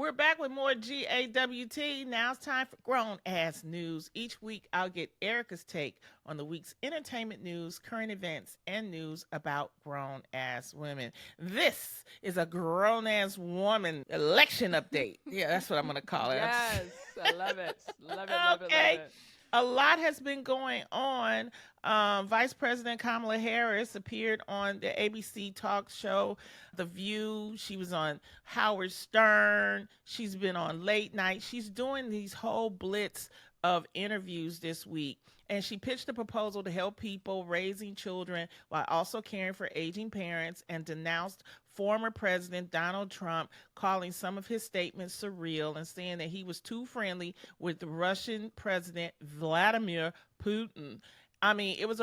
We're back with more GAWT. Now it's time for grown ass news. Each week, I'll get Erica's take on the week's entertainment news, current events, and news about grown ass women. This is a grown ass woman election update. Yeah, that's what I'm going to call it. Yes, I love it. Love it, love it, love it. A lot has been going on. Vice President Kamala Harris appeared on the ABC talk show, The View. She was on Howard Stern. She's been on Late Night. She's doing these whole blitz of interviews this week. And she pitched a proposal to help people raising children while also caring for aging parents, and denounced former President Donald Trump, calling some of his statements surreal and saying that he was too friendly with the Russian President Vladimir Putin. I mean, it was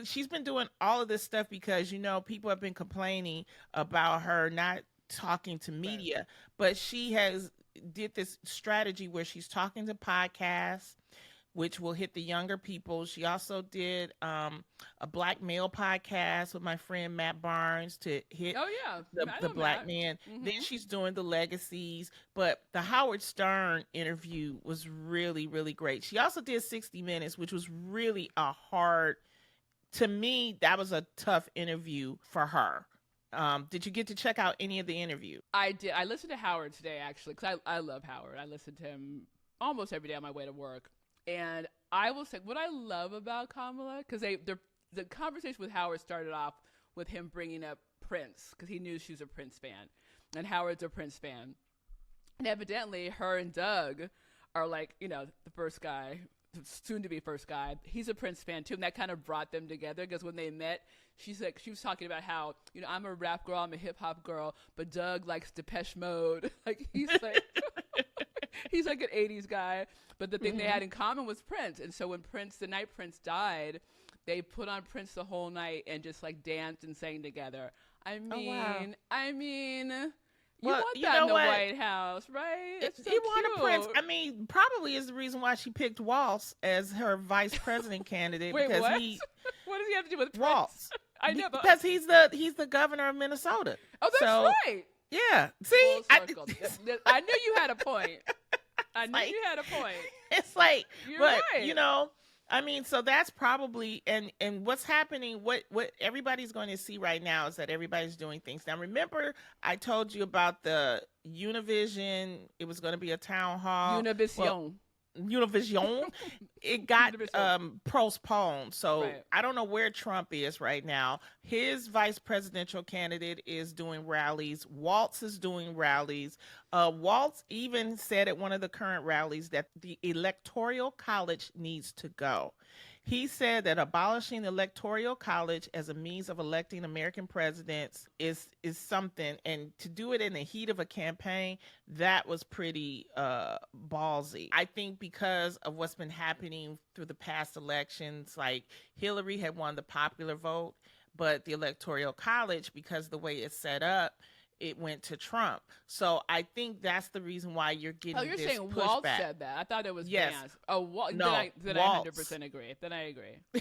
she's been doing all of this stuff because, people have been complaining about her not talking to media, right. But she did this strategy where she's talking to podcasts, which will hit the younger people. She also did a black male podcast with my friend Matt Barnes to hit the black man. Mm-hmm. Then she's doing the legacies. But the Howard Stern interview was really, really great. She also did 60 Minutes, which was really to me, that was a tough interview for her. Did you get to check out any of the interview? I did. I listened to Howard today, actually, because I love Howard. I listen to him almost every day on my way to work. And I will say what I love about Kamala, because the conversation with Howard started off with him bringing up Prince, because he knew she was a Prince fan, and Howard's a Prince fan. And evidently, her and Doug are like, the first guy, soon to be first guy. He's a Prince fan too, and that kind of brought them together, because when they met, she was talking about how, I'm a rap girl, I'm a hip hop girl, but Doug likes Depeche Mode. Like he's like. He's like an 80s guy, but the thing they had in common was Prince. And so when the night Prince died, they put on Prince the whole night and just like danced and sang together. You want that in the White House, right? It's so you want a Prince. I mean, probably is the reason why she picked Waltz as her vice president candidate. Wait, because what? What does he have to do with Prince? Waltz. I know, because he's the governor of Minnesota. Oh, that's right. Yeah. See, I knew you had a point. I knew you had a point. It's like, you're but right. I mean, so that's probably and what's happening. What everybody's going to see right now is that everybody's doing things. Now, remember, I told you about the Univision. It was going to be a town hall. Univision. It got postponed. So right. I don't know where Trump is right now. His vice presidential candidate is doing rallies. Waltz is doing rallies. Waltz even said at one of the current rallies that the Electoral College needs to go. He said that abolishing the Electoral College as a means of electing American presidents is something, and to do it in the heat of a campaign, that was pretty ballsy. I think because of what's been happening through the past elections, like Hillary had won the popular vote, but the Electoral College, because the way it's set up, it went to Trump. So I think that's the reason why you're getting this pushback. Oh, you're saying Waltz said that. I thought it was yes. Vance. Oh, no, then I 100% agree. Then I agree. No,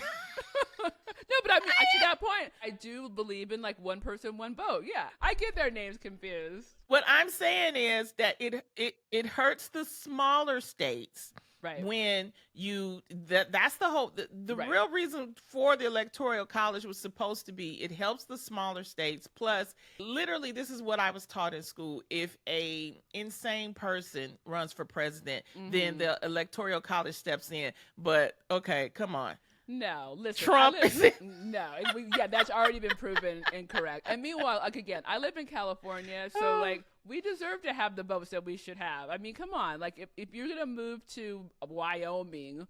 but I mean, to that point, I do believe in like one person, one vote. Yeah, I get their names confused. What I'm saying is that it hurts the smaller states. Right. When that's the whole the right. real reason for the Electoral College was supposed to be it helps the smaller states. Plus, literally, this is what I was taught in school. If a insane person runs for president, then the Electoral College steps in. But okay, come on. No, listen. Trump. That's already been proven incorrect. And meanwhile, like again, I live in California, so like we deserve to have the votes that we should have. I mean, come on. Like if you're gonna move to Wyoming,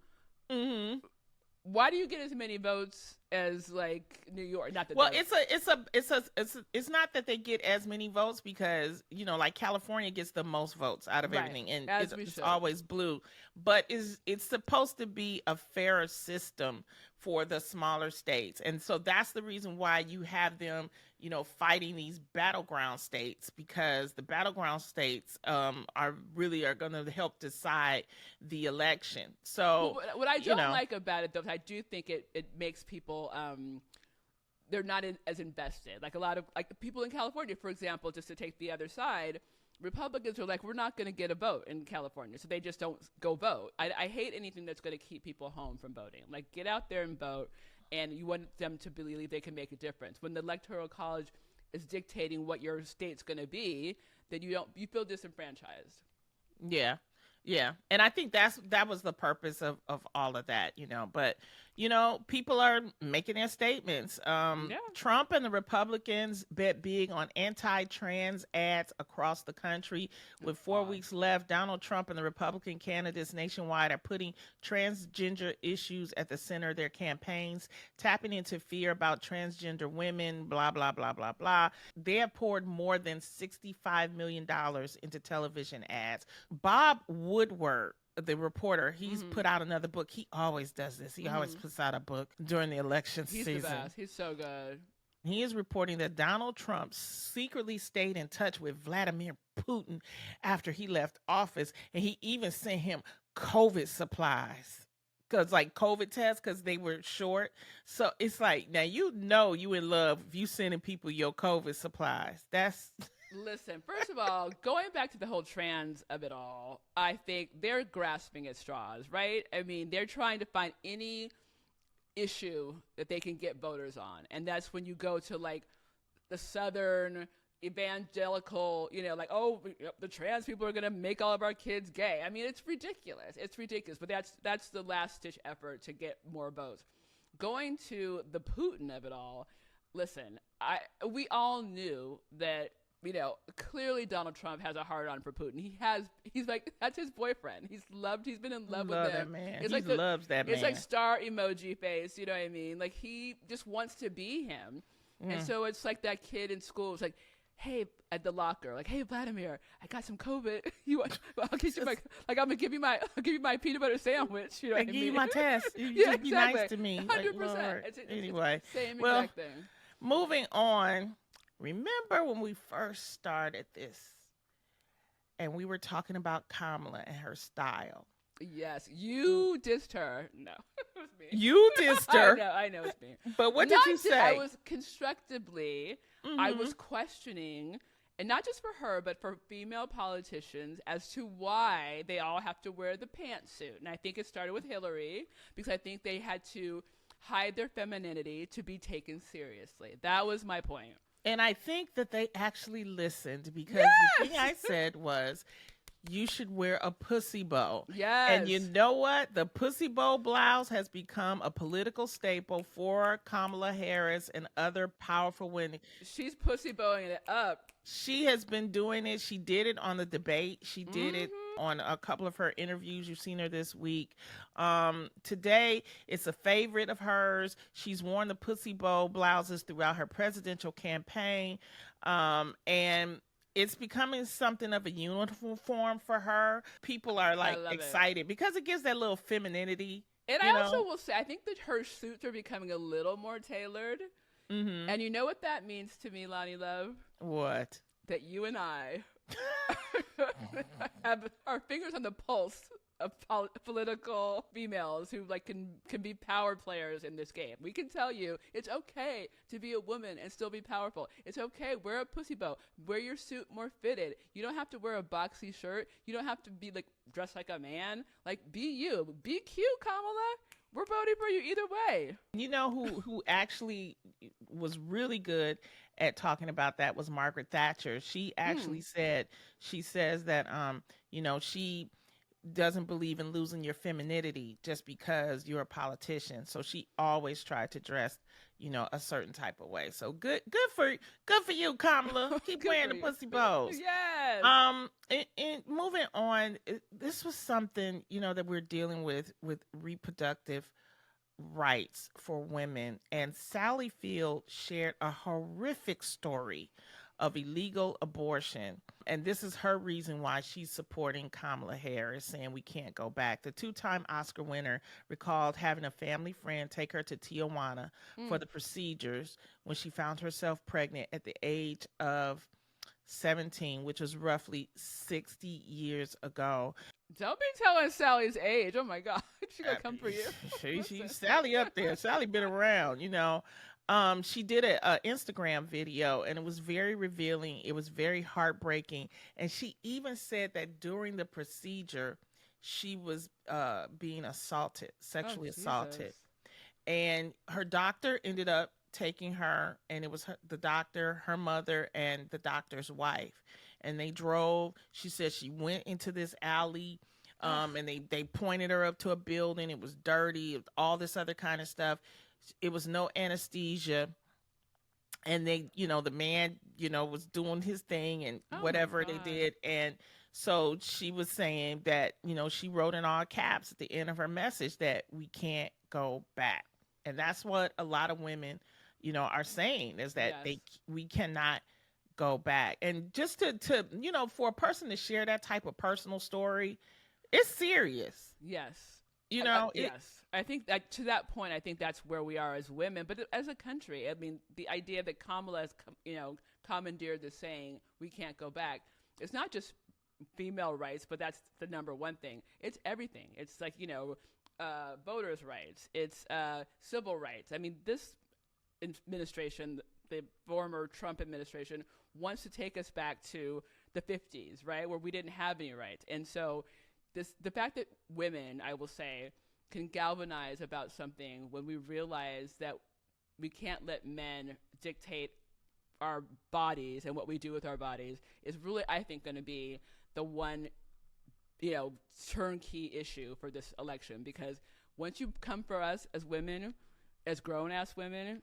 why do you get as many votes as like New York? Not that. Well, it's not that they get as many votes because like California gets the most votes out of everything, and it's always blue. But it's supposed to be a fairer system for the smaller states, and so that's the reason why you have them, fighting these battleground states, because the battleground states are going to help decide the election. So what I don't like about it, though, is I do think it makes people they're not as invested. Like a lot of like people in California, for example, just to take the other side, Republicans are like, we're not going to get a vote in California, so they just don't go vote. I hate anything that's going to keep people home from voting. Like, get out there and vote, and you want them to believe they can make a difference. When the Electoral College is dictating what your state's going to be, then you feel disenfranchised. Yeah. Yeah. And I think that was the purpose of all of that, but people are making their statements. Trump and the Republicans bet big on anti-trans ads across the country. With 4 weeks left, Donald Trump and the Republican candidates nationwide are putting transgender issues at the center of their campaigns, tapping into fear about transgender women, blah, blah, blah, blah, blah. They have poured more than $65 million into television ads. Bob Woodward, the reporter, he's put out another book. He always does this. He always puts out a book during the election season. He's the best. He's so good. He is reporting that Donald Trump secretly stayed in touch with Vladimir Putin after he left office, and he even sent him COVID supplies. Because COVID tests, because they were short. So it's like, now you in love if you sending people your COVID supplies. That's... Listen, first of all, going back to the whole trans of it all, I think they're grasping at straws, right? I mean, they're trying to find any issue that they can get voters on. And that's when you go to the Southern evangelical, the trans people are going to make all of our kids gay. I mean, it's ridiculous. It's ridiculous. But that's the last ditch effort to get more votes. Going to the Putin of it all, listen, we all knew that, clearly Donald Trump has a hard on for Putin. He's like, that's his boyfriend. He's been in love with him. That man. It's loves that man. It's like star emoji face, you know what I mean? Like, he just wants to be him. And so it's like that kid in school. It's like, hey, at the locker, like, hey, Vladimir, I got some COVID. I'll give you I'm gonna give you my peanut butter sandwich. You know what I mean? Give you my test. You yeah, just be nice to me. 100%. Anyway, same exact thing. Moving on. Remember when we first started this and we were talking about Kamala and her style? Yes, you dissed her. No, it was me. You dissed her. I know it's me. But what did you say? I was constructively, I was questioning, and not just for her, but for female politicians as to why they all have to wear the pantsuit. And I think it started with Hillary, because I think they had to hide their femininity to be taken seriously. That was my point. And I think that they actually listened, because the thing I said was, you should wear a pussy bow. Yes. And you know what? The pussy bow blouse has become a political staple for Kamala Harris and other powerful women. She's pussy bowing it up. She has been doing it. She did it on the debate. She did it on a couple of her interviews. You've seen her this week. Today, it's a favorite of hers. She's worn the pussy bow blouses throughout her presidential campaign. And it's becoming something of a uniform for her. People are excited because it gives that little femininity. And I also will say, I think that her suits are becoming a little more tailored. Mm-hmm. And you know what that means to me, Loni Love? What? That you and I have our fingers on the pulse of political females who can be power players in this game. We can tell you it's okay to be a woman and still be powerful. It's okay. Wear a pussy bow. Wear your suit more fitted. You don't have to wear a boxy shirt. You don't have to be dressed like a man. Be you. Be cute, Kamala. We're voting for you either way. You know who actually was really good at talking about that was Margaret Thatcher. She actually says that she doesn't believe in losing your femininity just because you're a politician. So she always tried to dress, a certain type of way. So good for you, Kamala. Keep wearing the pussy bows. Yes. And moving on, this was something, that we're dealing with reproductive rights for women. And Sally Field shared a horrific story of illegal abortion. And this is her reason why she's supporting Kamala Harris, saying we can't go back. The two-time Oscar winner recalled having a family friend take her to Tijuana for the procedures when she found herself pregnant at the age of 17, which was roughly 60 years ago. Don't be telling Sally's age. Oh my God. She gonna come for you. She's Sally up there. Sally been around, She did a Instagram video, and it was very revealing. It was very heartbreaking, and she even said that during the procedure, she was being assaulted, Oh, sexually assaulted, Jesus. and her doctor ended up taking her, and it was the doctor, her mother, and the doctor's wife, and they drove. She said she went into this alley. Ugh. And they pointed her up to a building. It was dirty, all this other kind of stuff. It was no anesthesia, and they, the man, was doing his thing and Oh my whatever they God. did. And so she was saying that, she wrote in all caps at the end of her message that we can't go back. And that's what a lot of women, are saying, is that Yes. we cannot go back. And just to for a person to share that type of personal story, it's serious. Yes. It, Yes. I think that to that point, I think that's where we are as women, but as a country, I mean, the idea that Kamala has, commandeered this saying, we can't go back. It's not just female rights, but that's the number one thing. It's everything. It's like, voters' rights. It's civil rights. I mean, this administration, the former Trump administration, wants to take us back to the 50s, right, where we didn't have any rights. And so the fact that women, I will say, can galvanize about something when we realize that we can't let men dictate our bodies and what we do with our bodies is really, I think, going to be the one, turnkey issue for this election. Because once you come for us as women, as grown-ass women,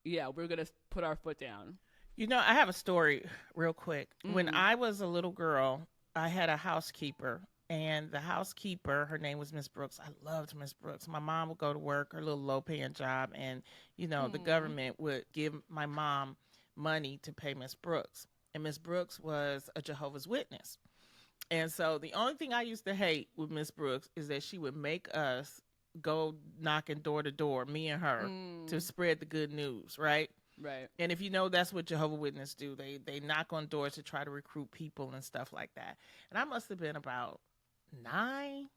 yeah, we're going to put our foot down. I have a story real quick. When Mm. I was a little girl, I had a housekeeper, and the housekeeper, her name was Miss Brooks. I loved Miss Brooks. My mom would go to work, her little low-paying job, and, the government would give my mom money to pay Miss Brooks. And Miss Brooks was a Jehovah's Witness. And so the only thing I used to hate with Miss Brooks is that she would make us go knocking door to door, me and her, to spread the good news, right? Right. And if that's what Jehovah's Witnesses do. They knock on doors to try to recruit people and stuff like that. And I must have been about 9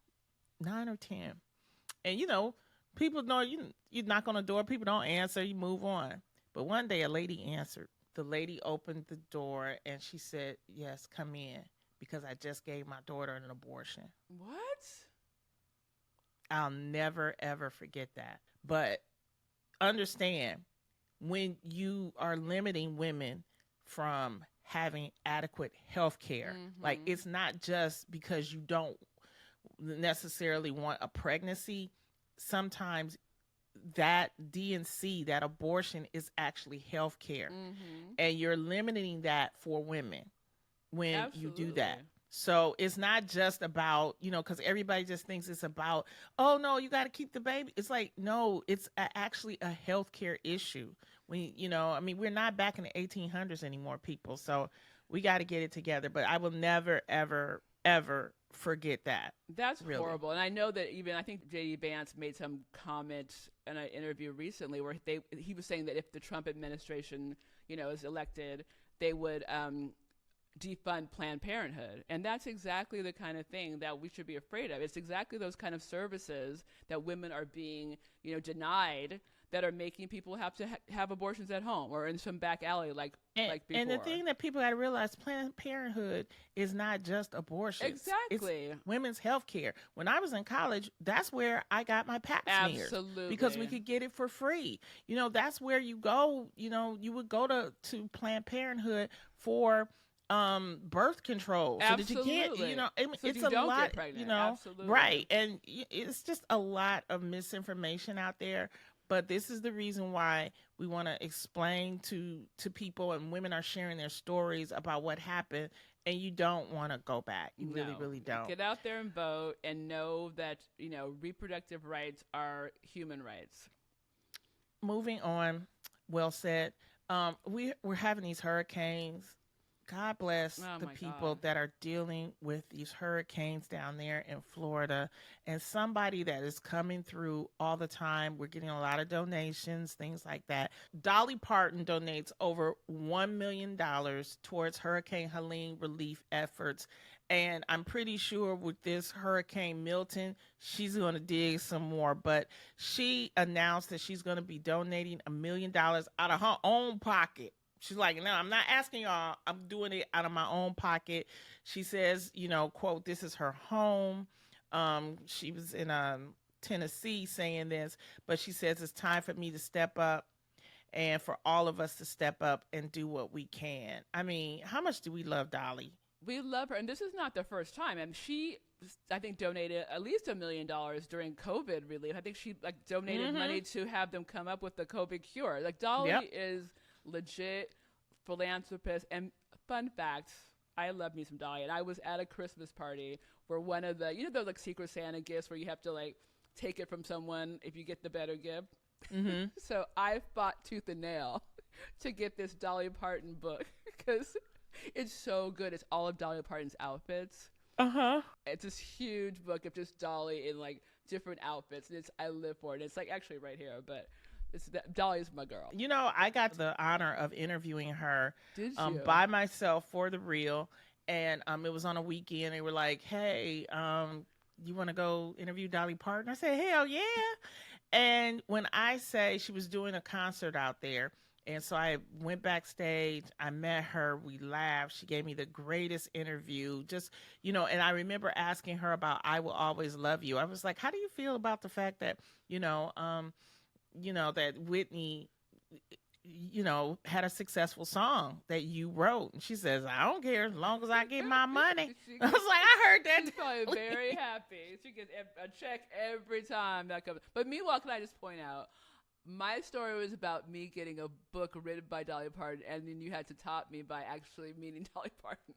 or 10. And people know you knock on a door, people don't answer, you move on. But one day a lady answered. The lady opened the door and she said, "Yes, come in, because I just gave my daughter an abortion." What? I'll never ever forget that. But understand, when you are limiting women from having adequate health care, like, it's not just because you don't necessarily want a pregnancy. Sometimes that D&C, that abortion, is actually health care. And you're limiting that for women when you do that. So it's not just about, because everybody just thinks it's about, oh, no, you got to keep the baby. It's like, no, it's actually a healthcare issue. We're not back in the 1800s anymore, people. So we got to get it together. But I will never, ever, ever forget that. That's really horrible. And I know that I think J.D. Vance made some comments in an interview recently where he was saying that if the Trump administration, is elected, they would defund Planned Parenthood. And that's exactly the kind of thing that we should be afraid of. It's exactly those kind of services that women are being, denied, that are making people have to have abortions at home or in some back alley like before. And the thing that people got to realize, Planned Parenthood is not just abortion. Exactly. It's women's health care. When I was in college, that's where I got my pap smears. Absolutely. Because we could get it for free. That's where you go. You would go to Planned Parenthood for birth control. Absolutely. So that you get, so it's you a don't lot, get pregnant. Absolutely. right. And it's just a lot of misinformation out there. But this is the reason why we want to explain to people, and women are sharing their stories about what happened, and you don't want to go back. You really, really don't. Get out there and vote and know that, reproductive rights are human rights. Moving on, well said. We're having these hurricanes. God bless the people that are dealing with these hurricanes down there in Florida, and somebody that is coming through all the time. We're getting a lot of donations, things like that. Dolly Parton donates over $1 million towards Hurricane Helene relief efforts And I'm pretty sure with this Hurricane Milton, she's going to dig some more. But she announced that she's going to be donating $1 million out of her own pocket. She's like, no, I'm not asking y'all. I'm doing it out of my own pocket. She says, quote, this is her home. She was in Tennessee saying this, but she says it's time for me to step up and for all of us to step up and do what we can. I mean, how much do we love Dolly? We love her, and this is not the first time. And she, I think, donated at least $1 million during COVID relief. I think she donated money to have them come up with the COVID cure. Like Dolly is legit philanthropist. And fun fact, I love me some Dolly. And I was at a Christmas party where one of the, those Secret Santa gifts where you have to take it from someone if you get the better gift. Mm-hmm. So I fought tooth and nail to get this Dolly Parton book because it's so good. It's all of Dolly Parton's outfits. It's this huge book of just Dolly in different outfits. And I live for it. It's actually right here, but Dolly's my girl. I got the honor of interviewing her by myself for The Real. And it was on a weekend. They were like, hey, you want to go interview Dolly Parton? I said, hell yeah. And when I say she was doing a concert out there, and so I went backstage, I met her, we laughed. She gave me the greatest interview. Just, and I remember asking her about I Will Always Love You. I was like, how do you feel about the fact that, that Whitney, had a successful song that you wrote? And she says, I don't care as long as I get my money. I was like, I heard that. She's probably very happy. She gets a check every time that comes. But meanwhile, can I just point out, my story was about me getting a book written by Dolly Parton, and then you had to top me by actually meeting Dolly Parton.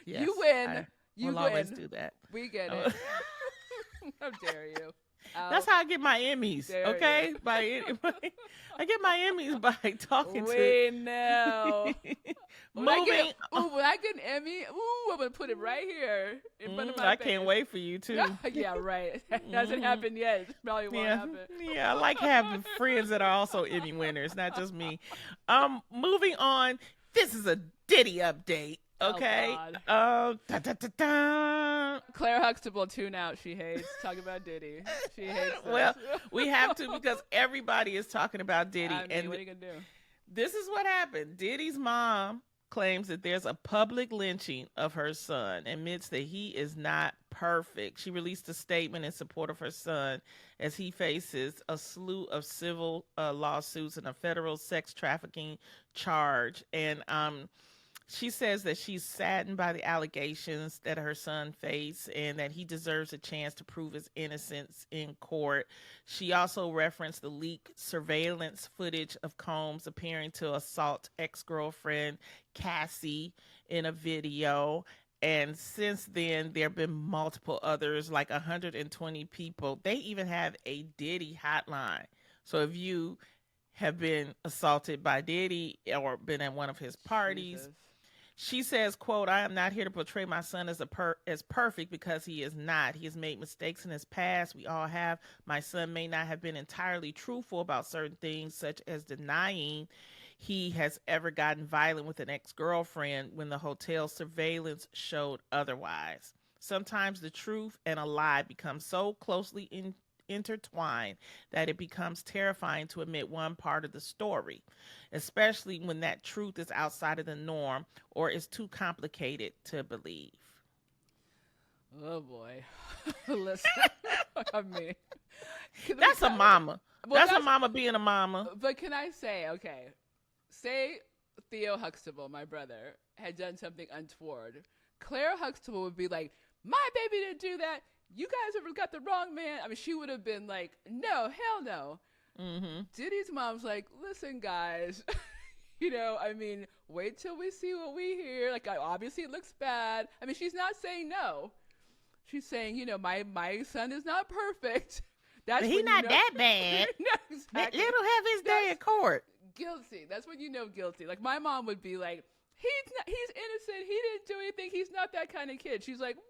Yes, you win. You will win. Always do that. We get it. How dare you? That's how I get my Emmys, okay? I get my Emmys by talking to. We know. When I get an Emmy, I'm gonna put it right here in front of my face. I can't wait for you too. Yeah, right. It hasn't happened yet. It probably won't happen. Yeah, I like having friends that are also Emmy winners, not just me. Moving on. This is a Diddy update. Okay. Oh, Claire Huxtable, tune out. She hates talking about Diddy. She hates this. Well, we have to because everybody is talking about Diddy. And what are you going to do? This is what happened. Diddy's mom claims that there's a public lynching of her son, admits that he is not perfect. She released a statement in support of her son as he faces a slew of civil lawsuits and a federal sex trafficking charge. And she says that she's saddened by the allegations that her son faced and that he deserves a chance to prove his innocence in court. She also referenced the leaked surveillance footage of Combs appearing to assault ex-girlfriend Cassie in a video. And since then, there have been multiple others, like 120 people. They even have a Diddy hotline. So if you have been assaulted by Diddy or been at one of his parties, Jesus. She says, quote, I am not here to portray my son as perfect because he is not. He has made mistakes in his past. We all have. My son may not have been entirely truthful about certain things, such as denying he has ever gotten violent with an ex-girlfriend when the hotel surveillance showed otherwise. Sometimes the truth and a lie become so closely intertwined that it becomes terrifying to admit one part of the story, especially when that truth is outside of the norm or is too complicated to believe. Oh boy. Listen, I mean, that's a mama. Well, that's a mama being a mama. But can I say, okay, say Theo Huxtable, my brother, had done something untoward. Claire Huxtable would be like, my baby didn't do that. You guys have got the wrong man. I mean, she would have been like, no, hell no. Mm-hmm. Diddy's mom's like, listen, guys, I mean, wait till we see what we hear. Like, obviously it looks bad. I mean, she's not saying no. She's saying, my son is not perfect. But he's not that bad. No, exactly. Let him have his day in court. Guilty. That's when you know guilty. Like, my mom would be like, he's innocent. He didn't do anything. He's not that kind of kid. She's like, well,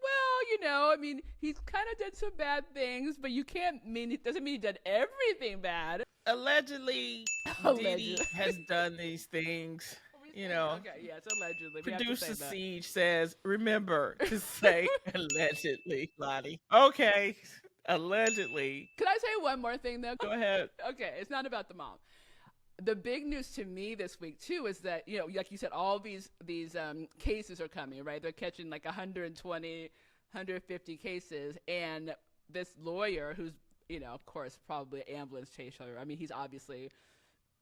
I mean, he's kind of done some bad things, but it doesn't mean he did everything bad. Allegedly, Diddy has done these things. You know, Okay, yes, allegedly. We have to producer say that. Ceej says, remember to say allegedly, Lottie. Okay, allegedly. Can I say one more thing though? Go ahead. Okay, it's not about the mom. The big news to me this week too is that, you know, like you said, all these cases are coming, right? They're catching like 120, 150 cases, and this lawyer who's, you know, of course, probably an ambulance chaser. I mean, he's obviously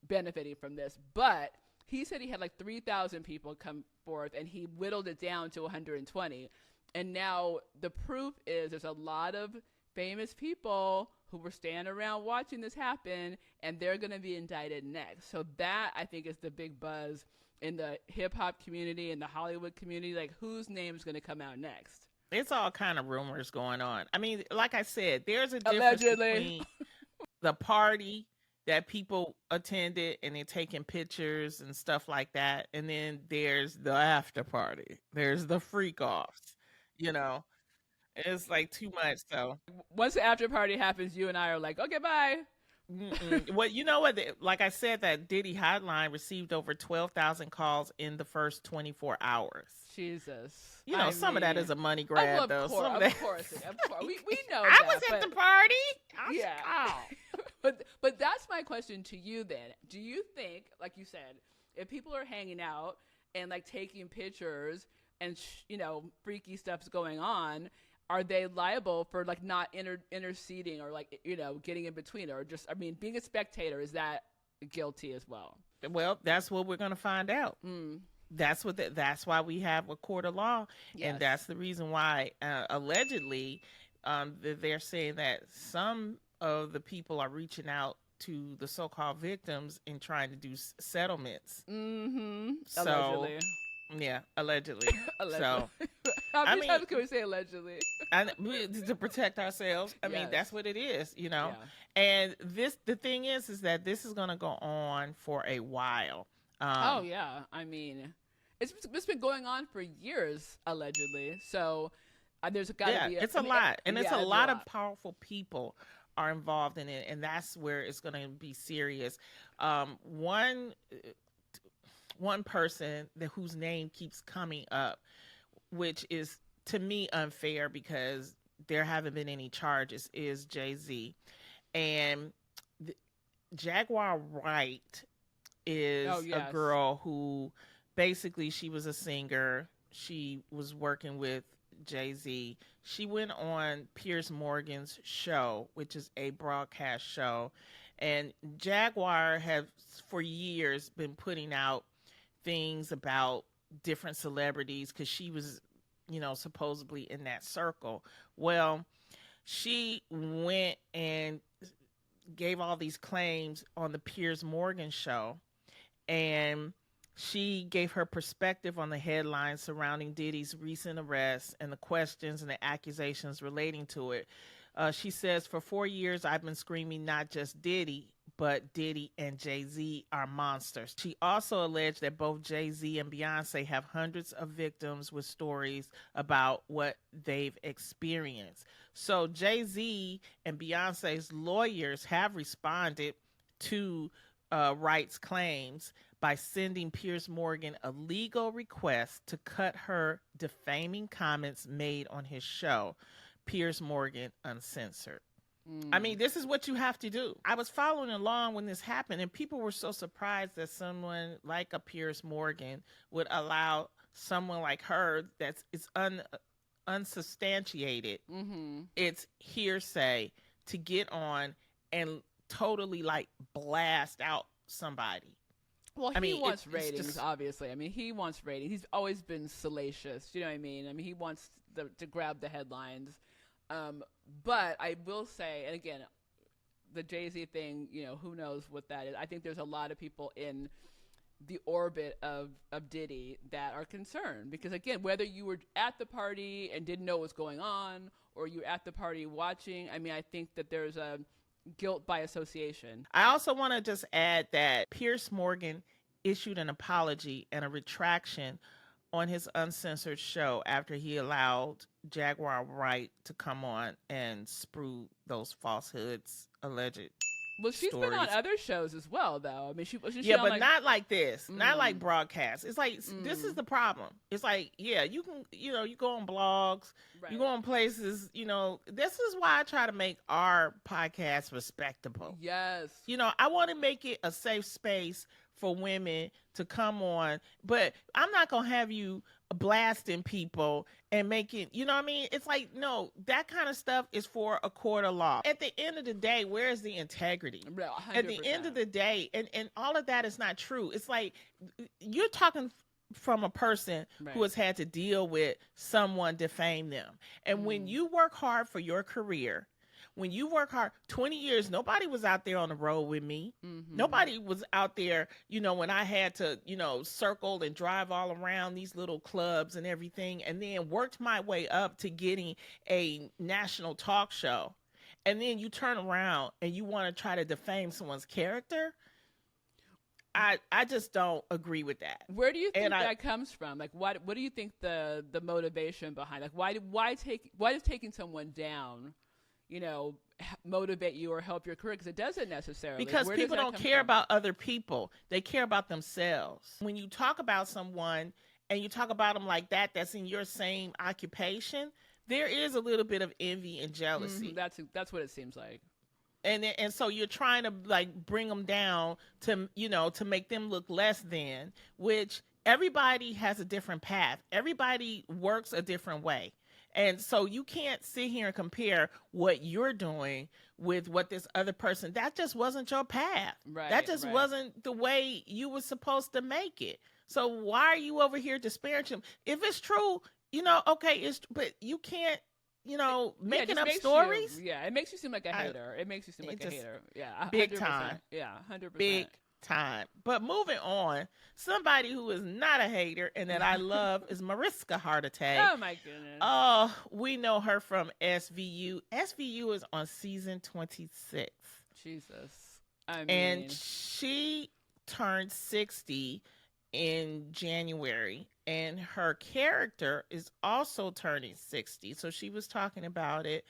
benefiting from this, but he said he had like 3,000 people come forth, and he whittled it down to 120. And now the proof is there's a lot of famous people who were standing around watching this happen, and they're going to be indicted next. So that, I think, is the big buzz in the hip-hop community and the Hollywood community. Like, whose name is going to come out next? It's all kind of rumors going on. I mean, like I said, there's a difference between the party that people attended and they're taking pictures and stuff like that, and then there's the after party. There's the freak offs. You know, it's like too much. So, Once the after party happens, you and I are like, okay, bye. well, you know what? Like I said, that Diddy hotline received over 12,000 calls in the first 24 hours. Jesus. You know, some of that is a money grab, though. Of course. We know I that. was at the party. Yeah. Oh. But that's my question to you then. Do you think, like you said, if people are hanging out and like taking pictures and, you know, freaky stuff's going on, are they liable for like not interceding or like, you know, getting in between, or just, I mean, being a spectator, is that guilty as well? Well, that's what we're going to find out. That's why we have a court of law. Yes. And that's the reason why allegedly they're saying that some of the people are reaching out to the so-called victims and trying to do settlements. So, Allegedly. Yeah, allegedly. Allegedly. So, How many times can we say allegedly? and to protect ourselves. I mean, that's what it is, you know. Yeah. And the thing is that this is going to go on for a while. Oh yeah, I mean, it's been going on for years, allegedly. So there's got to be. It's a lot, and it's a lot of powerful people are involved in it, and that's where it's going to be serious. One person whose name keeps coming up, which is to me unfair because there haven't been any charges, is Jay-Z. And Jaguar Wright is a girl who basically, she was a singer. She was working with Jay-Z. She went on Piers Morgan's show, which is a broadcast show. And Jaguar have for years been putting out things about different celebrities because she was, you know, supposedly in that circle. Well, she went and gave all these claims on the Piers Morgan show, and she gave her perspective on the headlines surrounding Diddy's recent arrest and the questions and the accusations relating to it. She says, for 4 years, I've been screaming not just Diddy, but Diddy and Jay-Z are monsters. She also alleged that both Jay-Z and Beyonce have hundreds of victims with stories about what they've experienced. So Jay-Z and Beyonce's lawyers have responded to Wright's claims by sending Piers Morgan a legal request to cut her defaming comments made on his show, Piers Morgan Uncensored. I mean, this is what you have to do. I was following along when this happened, and people were so surprised that someone like a Piers Morgan would allow someone like her that's unsubstantiated, it's hearsay, to get on and totally like blast out somebody. Well, he wants ratings, obviously. I mean, he wants ratings. He's always been salacious. You know what I mean? I mean, he wants to grab the headlines. But I will say, and again, the Jay-Z thing, you know, who knows what that is. I think there's a lot of people in the orbit of Diddy that are concerned because, again, whether you were at the party and didn't know what was going on or you were at the party watching, I mean, I think that there's a guilt by association. I also want to just add that Piers Morgan issued an apology and a retraction on his Uncensored show after he allowed Jaguar Wright to come on and sprue those falsehoods, alleged Well, she's stories. been on other shows as well, though. I mean, wasn't she Yeah, on, but like, not like this. Not like broadcast. It's like this is the problem. It's like, yeah, you can, you go on blogs, right. you go on places, this is why I try to make our podcast respectable. Yes. I want to make it a safe space for women to come on, but I'm not going to have you blasting people and making, you know what I mean? It's like, no, that kind of stuff is for a court of law. At the end of the day, where is the integrity? 100%. At the end of the day, and all of that is not true. It's like you're talking from a person who has had to deal with someone defame them. And when you work hard for your career, when you work hard, 20 years, nobody was out there on the road with me. Nobody was out there, when I had to, circle and drive all around these little clubs and everything, and then worked my way up to getting a national talk show. And then you turn around and you want to try to defame someone's character. I just don't agree with that. Where do you think that comes from? Like, what do you think the motivation behind? Like, why does taking someone down, motivate you or help your career? Because it doesn't necessarily. Because people don't care about other people. They care about themselves. When you talk about someone and you talk about them like that's in your same occupation, there is a little bit of envy and jealousy. That's what it seems like. And so you're trying to like bring them down to, to make them look less than, which everybody has a different path. Everybody works a different way. And so you can't sit here and compare what you're doing with what this other person, that just wasn't your path. Right. That just wasn't the way you were supposed to make it. So why are you over here disparaging? If it's true, okay, but you can't, making up stories. It makes you seem like a hater. It makes you seem like a hater. Yeah. Big 100%. time. Yeah. 100%. Big time. But moving on, somebody who is not a hater and that I love is Mariska Hargitay. Oh my goodness. Oh, we know her from SVU. SVU is on season 26. Jesus. And she turned 60 in January, and her character is also turning 60. So she was talking about it.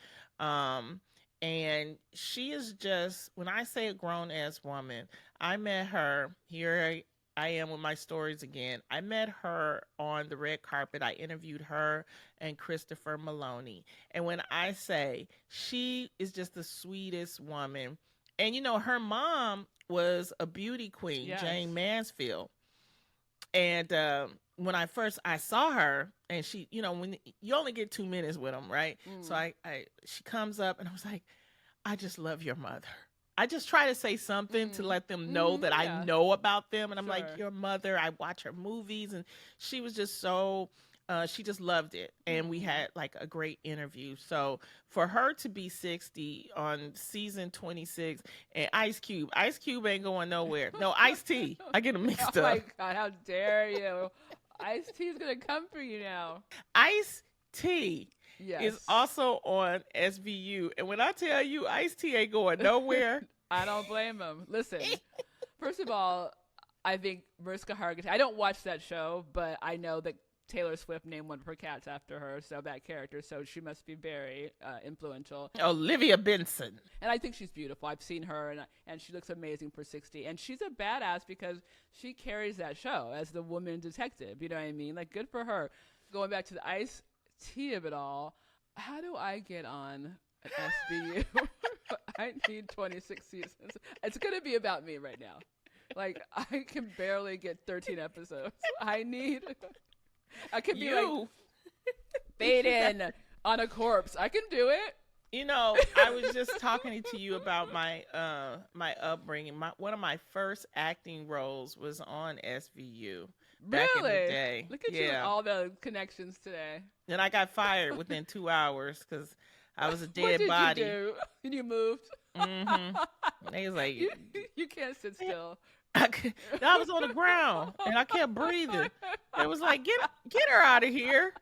And she is just, when I say a grown-ass woman, I met her, here I am with my stories again. I met her on the red carpet. I interviewed her and Christopher Maloney. And when I say she is just the sweetest woman, and her mom was a beauty queen, yes. Jane Mansfield. And when I saw her, and she, when you only get 2 minutes with them, right? So she comes up, and I was like, I just love your mother. I just try to say something to let them know that I know about them. And I'm like, your mother, I watch her movies. And she was just so, she just loved it. And we had like a great interview. So for her to be 60 on season 26, and Ice Cube ain't going nowhere. No, Ice-T. I get them mixed up. Oh my God, how dare you. Ice-T is going to come for you now. Ice-T. Yes. Is also on SVU. And when I tell you Ice-T ain't going nowhere. I don't blame him. Listen, first of all, I think Mariska Hargitay, I don't watch that show, but I know that Taylor Swift named one of her cats after her, so that character, so she must be very influential. Olivia Benson. And I think she's beautiful. I've seen her, and she looks amazing for 60. And she's a badass because she carries that show as the woman detective. You know what I mean? Like, good for her. Going back to the Ice-T of it all, how do I get on an SVU? I need 26 seasons. It's going to be about me right now. Like, I can barely get 13 episodes. I could be like, fade in on a corpse. I can do it. I was just talking to you about my my upbringing. One of my first acting roles was on SVU. Back in the day. Look at you and all the connections today. And I got fired within 2 hours because I was a dead body. What did you do? And you moved? Mm-hmm. They was like, you can't sit still. I was on the ground and I kept breathing. It was like, get her out of here.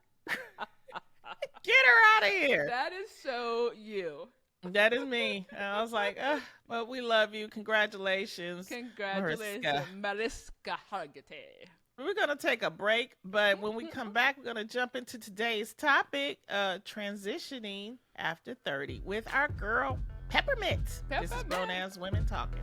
Get her out of here. That is so you. That is me. And I was like, well, we love you. Congratulations. Mariska Hargitay. We're going to take a break, but when we come back, we're going to jump into today's topic, transitioning after 30 with our girl, Peppermint. This is Grown Ass Women Talking.